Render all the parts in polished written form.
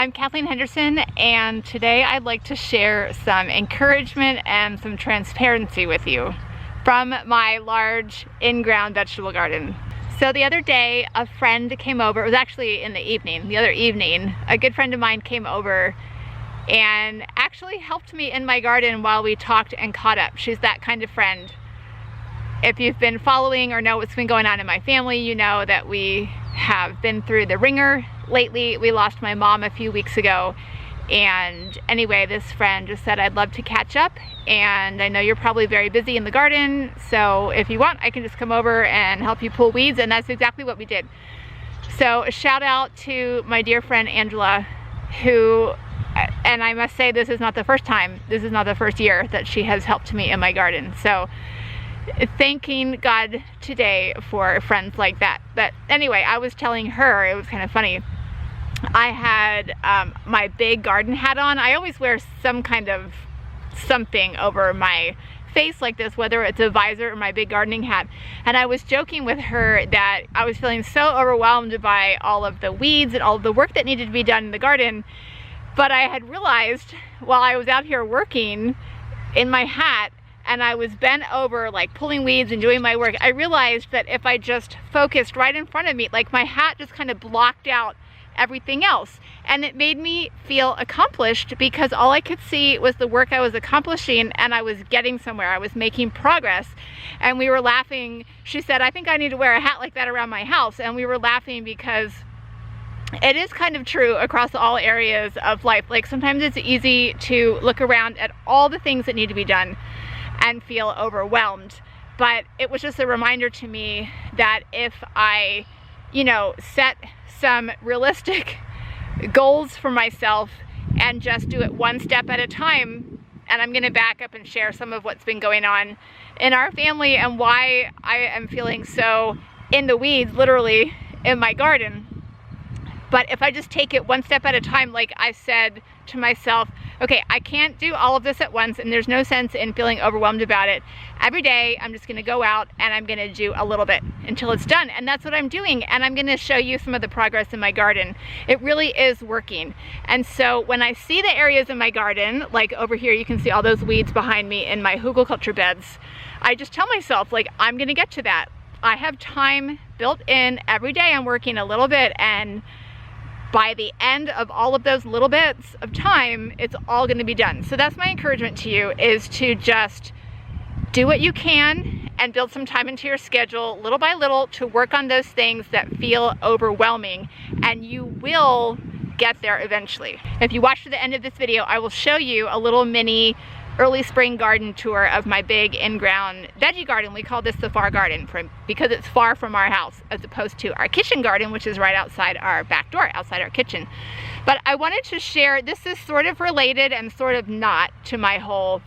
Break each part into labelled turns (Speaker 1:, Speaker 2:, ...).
Speaker 1: I'm Kathleen Henderson, and today I'd like to share some encouragement and some transparency with you from my large in-ground vegetable garden. So the other day, a friend came over. It was actually in the other evening, a good friend of mine came over and actually helped me in my garden while we talked and caught up. She's that kind of friend. If you've been following or know what's been going on in my family, you know that we have been through the ringer lately. We lost my mom a few weeks ago, and anyway, this friend just said, I'd love to catch up, and I know you're probably very busy in the garden, so if you want, I can just come over and help you pull weeds. And that's exactly what we did. So a shout out to my dear friend Angela, who, and I must say, this is not the first year that she has helped me in my garden. So thanking God today for friends like that. But anyway, I was telling her, it was kind of funny, I had my big garden hat on. I always wear some kind of something over my face like this, whether it's a visor or my big gardening hat. And I was joking with her that I was feeling so overwhelmed by all of the weeds and all of the work that needed to be done in the garden. But I had realized while I was out here working in my hat, and I was bent over like pulling weeds and doing my work, I realized that if I just focused right in front of me, like my hat just kind of blocked out everything else. And it made me feel accomplished because all I could see was the work I was accomplishing, and I was getting somewhere. I was making progress. And we were laughing. She said, I think I need to wear a hat like that around my house. And we were laughing because it is kind of true across all areas of life. Like sometimes it's easy to look around at all the things that need to be done and feel overwhelmed. But it was just a reminder to me that if I, set some realistic goals for myself and just do it one step at a time, and I'm gonna back up and share some of what's been going on in our family and why I am feeling so in the weeds, literally, in my garden. But if I just take it one step at a time, like I said to myself, okay, I can't do all of this at once, and there's no sense in feeling overwhelmed about it. Every day, I'm just gonna go out and I'm gonna do a little bit until it's done. And that's what I'm doing. And I'm gonna show you some of the progress in my garden. It really is working. And so when I see the areas in my garden, like over here, you can see all those weeds behind me in my hugelkultur beds, I just tell myself, like, I'm gonna get to that. I have time built in. Every day I'm working a little bit, and by the end of all of those little bits of time, it's all gonna be done. So that's my encouragement to you, is to just do what you can and build some time into your schedule, little by little, to work on those things that feel overwhelming, and you will get there eventually. If you watch to the end of this video, I will show you a little mini early spring garden tour of my big in-ground veggie garden. We call this the far garden because it's far from our house, as opposed to our kitchen garden, which is right outside our back door, outside our kitchen. But I wanted to share, this is sort of related and sort of not to my whole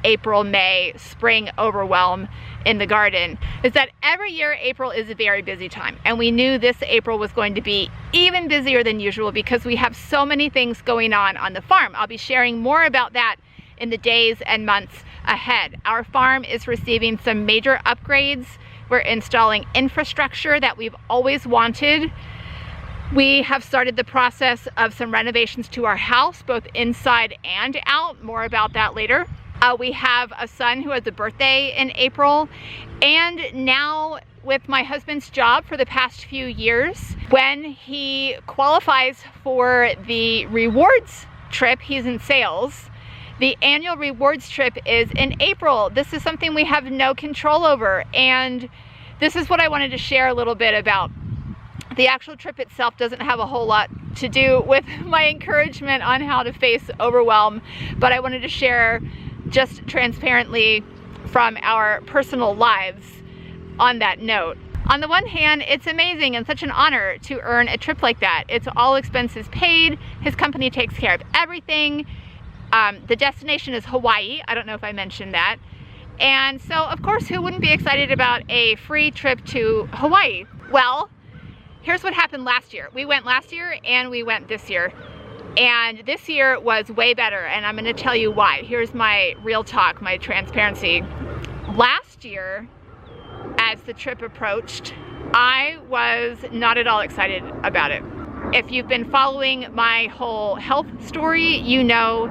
Speaker 1: April, May, spring overwhelm in the garden, is that every year April is a very busy time. And we knew this April was going to be even busier than usual because we have so many things going on the farm. I'll be sharing more about that in the days and months ahead. Our farm is receiving some major upgrades. We're installing infrastructure that we've always wanted. We have started the process of some renovations to our house, both inside and out. More about that later. We have a son who has a birthday in April, and now with my husband's job for the past few years, when he qualifies for the rewards trip, he's in sales. The annual rewards trip is in April. This is something we have no control over, and this is what I wanted to share a little bit about. The actual trip itself doesn't have a whole lot to do with my encouragement on how to face overwhelm, but I wanted to share just transparently from our personal lives on that note. On the one hand, it's amazing and such an honor to earn a trip like that. It's all expenses paid. His company takes care of everything. The destination is Hawaii. I don't know if I mentioned that. And so, of course, who wouldn't be excited about a free trip to Hawaii? Well, here's what happened last year. We went last year and we went this year. And this year was way better, and I'm gonna tell you why. Here's my real talk, my transparency. Last year, as the trip approached, I was not at all excited about it. If you've been following my whole health story, you know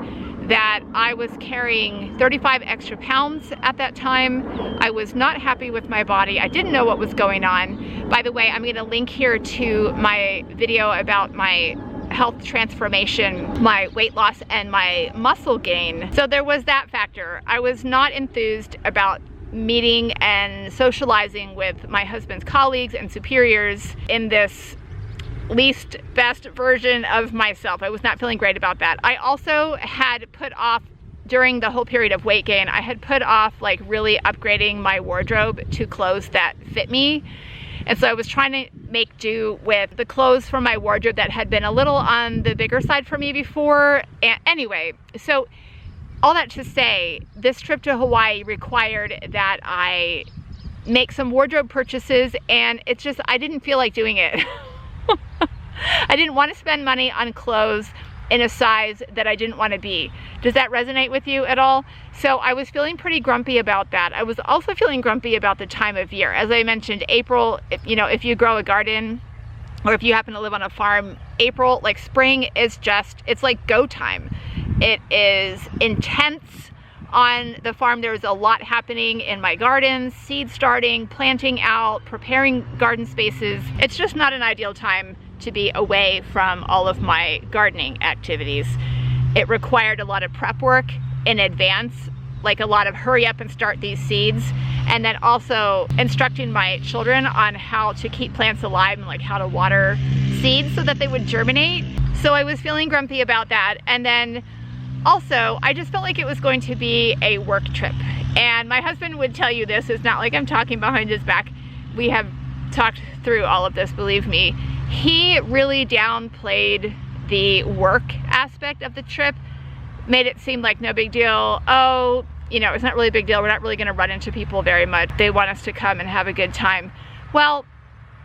Speaker 1: that I was carrying 35 extra pounds at that time. I was not happy with my body. I didn't know what was going on. By the way, I'm gonna link here to my video about my health transformation, my weight loss and my muscle gain. So there was that factor. I was not enthused about meeting and socializing with my husband's colleagues and superiors in this least best version of myself. I was not feeling great about that. I also had put off, during the whole period of weight gain, I had put off like really upgrading my wardrobe to clothes that fit me. And so I was trying to make do with the clothes from my wardrobe that had been a little on the bigger side for me before. And anyway, so all that to say, this trip to Hawaii required that I make some wardrobe purchases, and it's just, I didn't feel like doing it. I didn't want to spend money on clothes in a size that I didn't want to be. Does that resonate with you at all? So I was feeling pretty grumpy about that. I was also feeling grumpy about the time of year. As I mentioned, April, if you grow a garden or if you happen to live on a farm, April, like spring is just, it's like go time. It is intense on the farm. There's a lot happening in my gardens, seed starting, planting out, preparing garden spaces. It's just not an ideal time to be away from all of my gardening activities. It required a lot of prep work in advance, like a lot of hurry up and start these seeds, and then also instructing my children on how to keep plants alive and like how to water seeds so that they would germinate. So I was feeling grumpy about that. And then also, I just felt like it was going to be a work trip. And my husband would tell you this. It's not like I'm talking behind his back. We have talked through all of this, believe me. He really downplayed the work aspect of the trip, made it seem like no big deal. Oh, it's not really a big deal. We're not really going to run into people very much. They want us to come and have a good time. Well,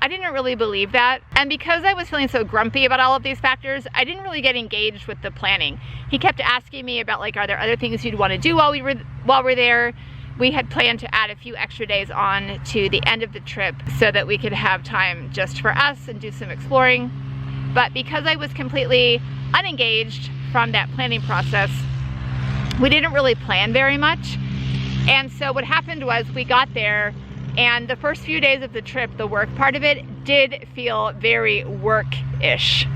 Speaker 1: I didn't really believe that. And because I was feeling so grumpy about all of these factors, I didn't really get engaged with the planning. He kept asking me about like, are there other things you'd want to do while we're there? We had planned to add a few extra days on to the end of the trip so that we could have time just for us and do some exploring. But because I was completely unengaged from that planning process, we didn't really plan very much. And so what happened was we got there, and the first few days of the trip, the work part of it did feel very work-ish.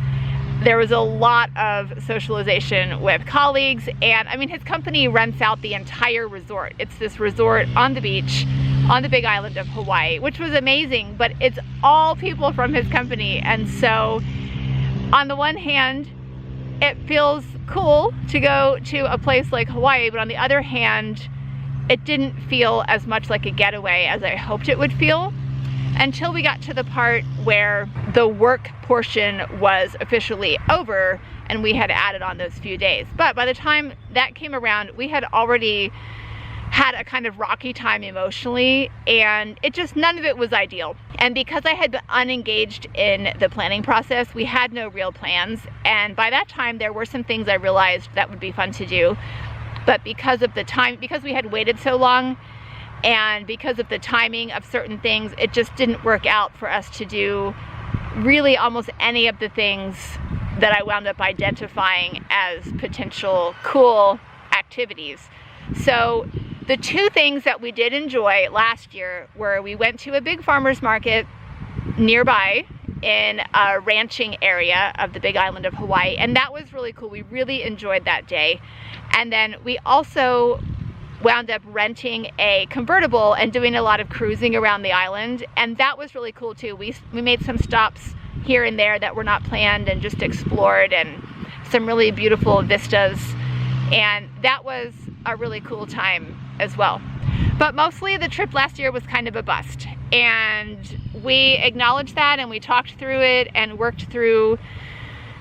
Speaker 1: There was a lot of socialization with colleagues, and I mean, his company rents out the entire resort. It's this resort on the beach on the big island of Hawaii, which was amazing, but it's all people from his company. And so on the one hand, it feels cool to go to a place like Hawaii, but on the other hand, it didn't feel as much like a getaway as I hoped it would feel, until we got to the part where the work portion was officially over and we had added on those few days. But by the time that came around, we had already had a kind of rocky time emotionally, and none of it was ideal. And because I had been unengaged in the planning process, we had no real plans. And by that time, there were some things I realized that would be fun to do. But because of the time, because we had waited so long, and because of the timing of certain things, it just didn't work out for us to do really almost any of the things that I wound up identifying as potential cool activities. So the two things that we did enjoy last year were we went to a big farmer's market nearby in a ranching area of the big island of Hawaii, and that was really cool. We really enjoyed that day. And then we also wound up renting a convertible and doing a lot of cruising around the island, and that was really cool too. We made some stops here and there that were not planned and just explored, and some really beautiful vistas, and that was a really cool time as well. But mostly the trip last year was kind of a bust, and we acknowledged that, and we talked through it and worked through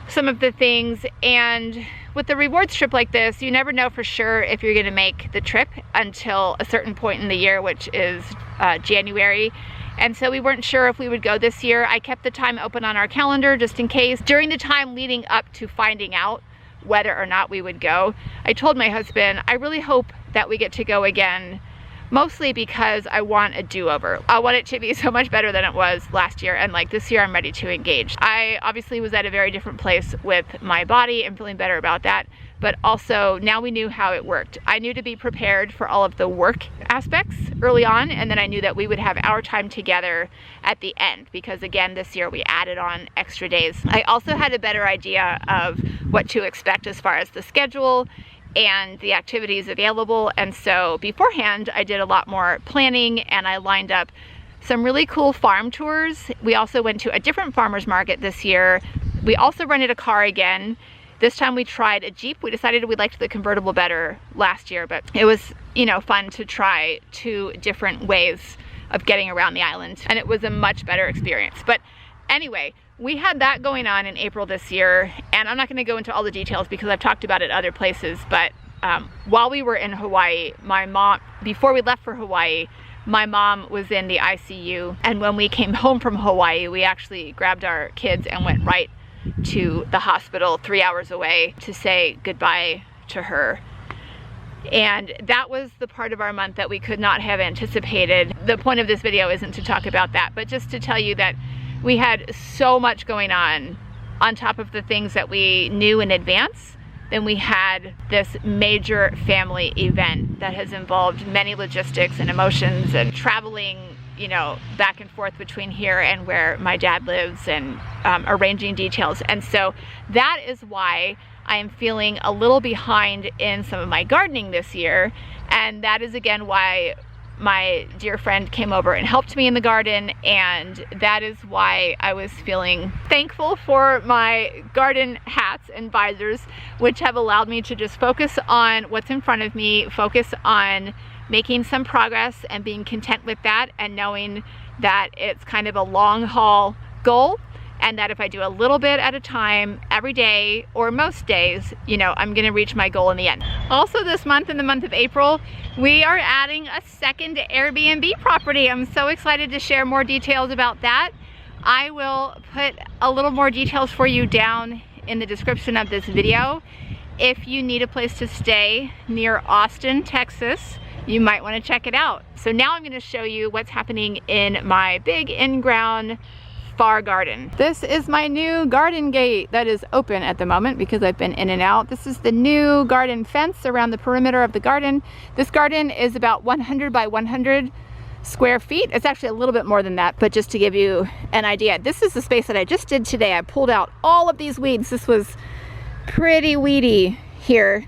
Speaker 1: some of the things. And with the rewards trip like this, you never know for sure if you're going to make the trip until a certain point in the year, which is January. And so we weren't sure if we would go this year. I kept the time open on our calendar just in case. During the time leading up to finding out whether or not we would go, I told my husband, I really hope that we get to go again mostly because I want a do-over. I want it to be so much better than it was last year, and like this year I'm ready to engage. I obviously was at a very different place with my body and feeling better about that, but also now we knew how it worked. I knew to be prepared for all of the work aspects early on, and then I knew that we would have our time together at the end, because again, this year we added on extra days. I also had a better idea of what to expect as far as the schedule and the activities available, and so beforehand I did a lot more planning, and I lined up some really cool farm tours. We also went to a different farmer's market this year. We also rented a car again. This time we tried a Jeep. We decided we liked the convertible better last year, but it was, you know, fun to try 2 different ways of getting around the island, and it was a much better experience. But anyway, we had that going on in April this year, and I'm not going to go into all the details because I've talked about it other places, but while we were in Hawaii, my mom, before we left for Hawaii, my mom was in the ICU, and when we came home from Hawaii, we actually grabbed our kids and went right to the hospital 3 hours away to say goodbye to her. And that was the part of our month that we could not have anticipated. The point of this video isn't to talk about that, but just to tell you that we had so much going on top of the things that we knew in advance. Then we had this major family event that has involved many logistics and emotions and traveling, you know, back and forth between here and where my dad lives, and arranging details. And so that is why I am feeling a little behind in some of my gardening this year. And that is again why my dear friend came over and helped me in the garden, and that is why I was feeling thankful for my garden hats and visors, which have allowed me to just focus on what's in front of me, focus on making some progress and being content with that, and knowing that it's kind of a long haul goal, and that if I do a little bit at a time every day, or most days, you know, I'm gonna reach my goal in the end. Also this month, in the month of April, we are adding a second Airbnb property. I'm so excited to share more details about that. I will put a little more details for you down in the description of this video. If you need a place to stay near Austin, Texas, you might want to check it out. So now I'm going to show you what's happening in my big in-ground far garden. This is my new garden gate that is open at the moment because I've been in and out. This is the new garden fence around the perimeter of the garden. This garden is about 100 by 100 square feet. It's actually a little bit more than that, but just to give you an idea, this is the space that I just did today. I pulled out all of these weeds. This was pretty weedy here,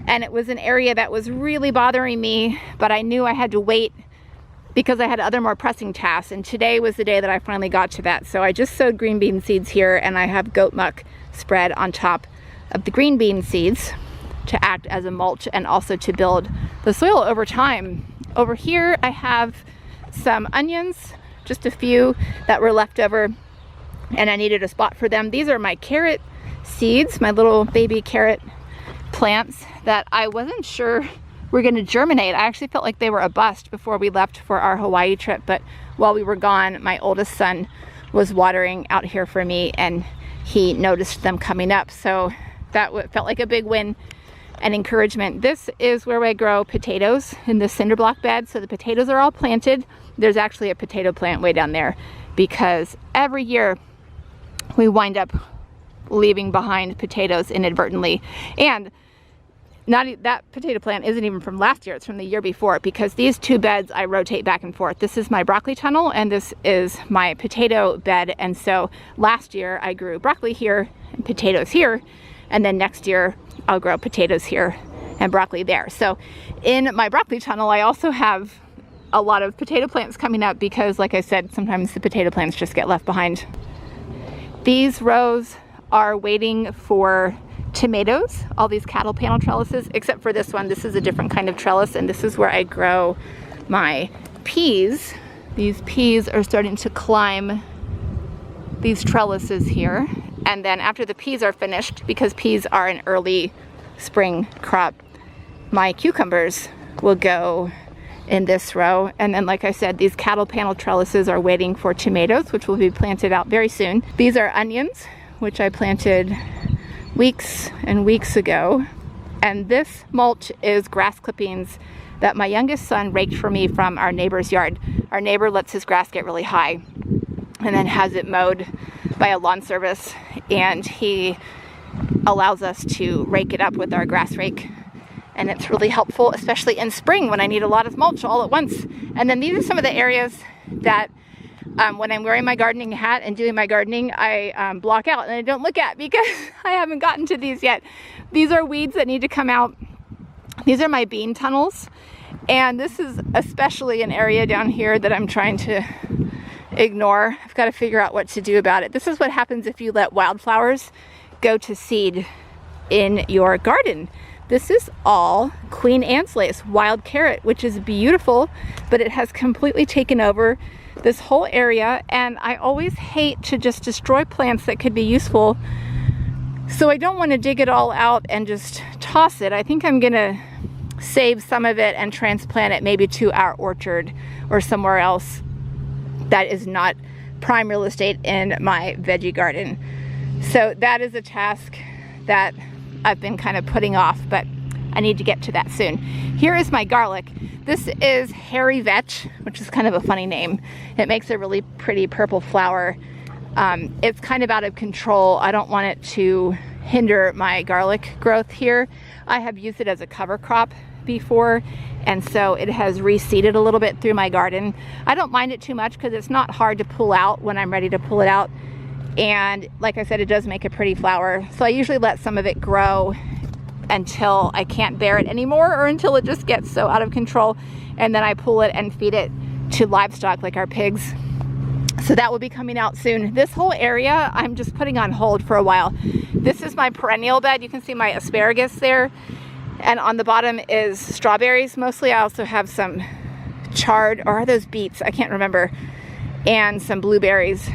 Speaker 1: and it was an area that was really bothering me, but I knew I had to wait because I had other more pressing tasks, and today was the day that I finally got to that. So I just sowed green bean seeds here, and I have goat muck spread on top of the green bean seeds to act as a mulch and also to build the soil over time. Over here I have some onions, just a few that were left over, and I needed a spot for them. These are my carrot seeds, my little baby carrot plants that I wasn't sure were going to germinate. I actually felt like they were a bust before we left for our Hawaii trip, but while we were gone, my oldest son was watering out here for me, and he noticed them coming up, so that felt like a big win and encouragement. This is where I grow potatoes, in the cinder block bed. So the potatoes are all planted. There's actually a potato plant way down there because every year we wind up leaving behind potatoes inadvertently. And that potato plant isn't even from last year, it's from the year before, because these two beds I rotate back and forth. This is my broccoli tunnel and this is my potato bed. And so last year I grew broccoli here and potatoes here, and then next year I'll grow potatoes here and broccoli there. So in my broccoli tunnel I also have a lot of potato plants coming up because, like I said, sometimes the potato plants just get left behind. These rows are waiting for tomatoes, all these cattle panel trellises, except for this one. This is a different kind of trellis, and this is where I grow my peas. These peas are starting to climb these trellises here, and then after the peas are finished, because peas are an early spring crop, my cucumbers will go in this row. And then, like I said, these cattle panel trellises are waiting for tomatoes, which will be planted out very soon. These are onions, which I planted weeks and weeks ago, and this mulch is grass clippings that my youngest son raked for me from our neighbor's yard. Our neighbor lets his grass get really high and then has it mowed by a lawn service, and he allows us to rake it up with our grass rake. And it's really helpful, especially in spring when I need a lot of mulch all at once. And then these are some of the areas that when I'm wearing my gardening hat and doing my gardening, I block out and I don't look at because I haven't gotten to these yet. These are weeds that need to come out. These are my bean tunnels. And this is especially an area down here that I'm trying to ignore. I've got to figure out what to do about it. This is what happens if you let wildflowers go to seed in your garden. This is all Queen Anne's lace, wild carrot, which is beautiful, but it has completely taken over this whole area, and I always hate to just destroy plants that could be useful. So I don't want to dig it all out and just toss it. I think I'm gonna save some of it and transplant it maybe to our orchard or somewhere else that is not prime real estate in my veggie garden. So that is a task that I've been kind of putting off, but I need to get to that soon. Here is my garlic. This is hairy vetch, which is kind of a funny name. It makes a really pretty purple flower. It's kind of out of control. I don't want it to hinder my garlic growth here. I have used it as a cover crop before, and so it has reseeded a little bit through my garden. I don't mind it too much because it's not hard to pull out when I'm ready to pull it out. And like I said, it does make a pretty flower. So I usually let some of it grow until I can't bear it anymore, or until it just gets so out of control, and then I pull it and feed it to livestock like our pigs. So that will be coming out soon. This whole area I'm just putting on hold for a while. This is my perennial bed. You can see my asparagus there, and on the bottom is strawberries mostly. I also have some chard, or are those beets? I can't remember, and some blueberries.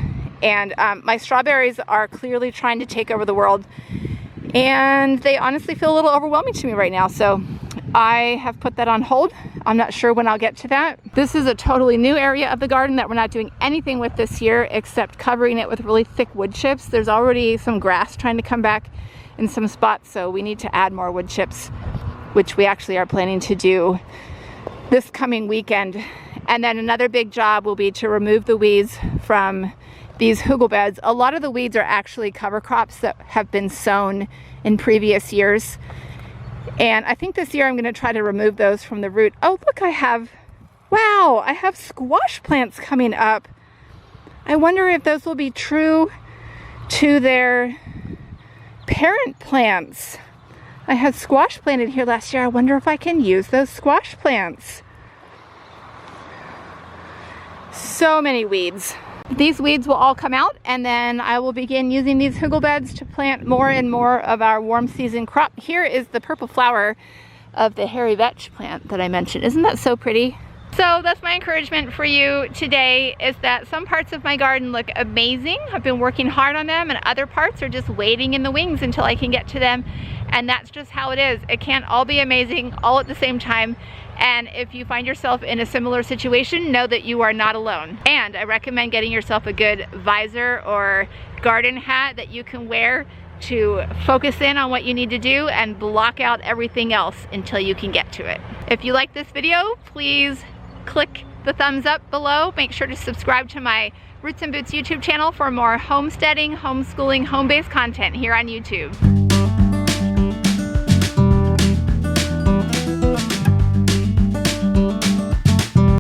Speaker 1: And my strawberries are clearly trying to take over the world, and they honestly feel a little overwhelming to me right now. So I have put that on hold. I'm not sure when I'll get to that. This is a totally new area of the garden that we're not doing anything with this year except covering it with really thick wood chips. There's already some grass trying to come back in some spots, so we need to add more wood chips, which we actually are planning to do this coming weekend. And then another big job will be to remove the weeds from these hugel beds. A lot of the weeds are actually cover crops that have been sown in previous years. And I think this year I'm going to try to remove those from the root. Oh, look, I have squash plants coming up. I wonder if those will be true to their parent plants. I had squash planted here last year. I wonder if I can use those squash plants. So many weeds. These weeds will all come out, and then I will begin using these hugel beds to plant more and more of our warm season crop. Here is the purple flower of the hairy vetch plant that I mentioned. Isn't that so pretty? So that's my encouragement for you today, is that some parts of my garden look amazing. I've been working hard on them, and other parts are just waiting in the wings until I can get to them. And that's just how it is. It can't all be amazing all at the same time. And if you find yourself in a similar situation, know that you are not alone. And I recommend getting yourself a good visor or garden hat that you can wear to focus in on what you need to do and block out everything else until you can get to it. If you like this video, please click the thumbs up below. Make sure to subscribe to my Roots and Boots YouTube channel for more homesteading, homeschooling, home-based content here on YouTube.